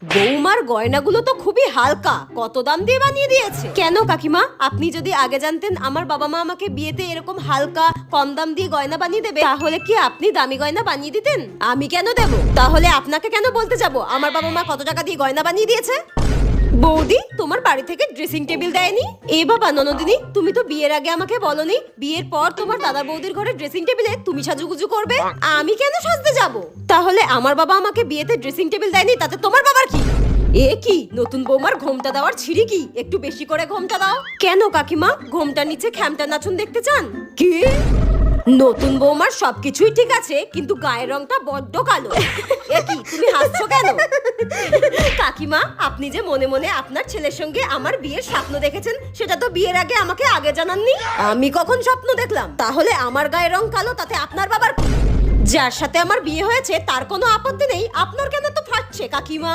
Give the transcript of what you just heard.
বৌমার গয়নাগুলো তো খুবই হালকা, কত দাম দিয়ে বানিয়ে দিয়েছে? কেন কাকিমা, আপনি যদি আগে জানতেন আমার বাবা মা আমাকে বিয়েতে এরকম হালকা কম দাম দিয়ে গয়না বানিয়ে দেবে, তাহলে কি আপনি দামি গয়না বানিয়ে দিতেন? আমি কেন দেব? তাহলে আপনাকে কেন বলতে যাব আমার বাবা মা কত টাকা দিয়ে গয়না বানিয়ে দিয়েছে? বৌদি, তোমার বাড়ি থেকে ড্রেসিং টেবিল দেয়নি? এ বাবা ননদিনী, তুমি তো বিয়ের আগে আমাকে বলনি বিয়ের পর তোমার দাদা বৌদির ঘরে ড্রেসিং টেবিলে তুমি সাজুগুজু করবে। আমি কেন সাজতে যাব? তাহলে আমার বাবা আমাকে বিয়েতে ড্রেসিং টেবিল দেয়নি, তাতে তোমার বাবার কি? এ কি নতুন বৌমার ঘোমটা দেওয়ার ছিঁড়ি কি? একটু বেশি করে ঘোমটা দাও। কেন কাকিমা, ঘোমটার নিচে খ্যামটা নাচুন দেখতে চান কি? নতুন বৌমার সবকিছুই ঠিক আছে, কিন্তু গায়ের রংটা বড্ড কালো। এ কি, তুমি হাসছো কেন? কাকিমা, আপনি যে মনে মনে আপনার ছেলের সঙ্গে আমার বিয়ের স্বপ্ন দেখেছেন, সেটা তো বিয়ের আগে আমাকে আগে জানাননি। আমি কখন স্বপ্ন দেখলাম? তাহলে আমার গায়ের রং কালো, তাতে আপনার বাবার কি? যার সাথে আমার বিয়ে হয়েছে তার কোনো আপত্তি নেই, আপনার কেন তো ফাটছে কাকিমা?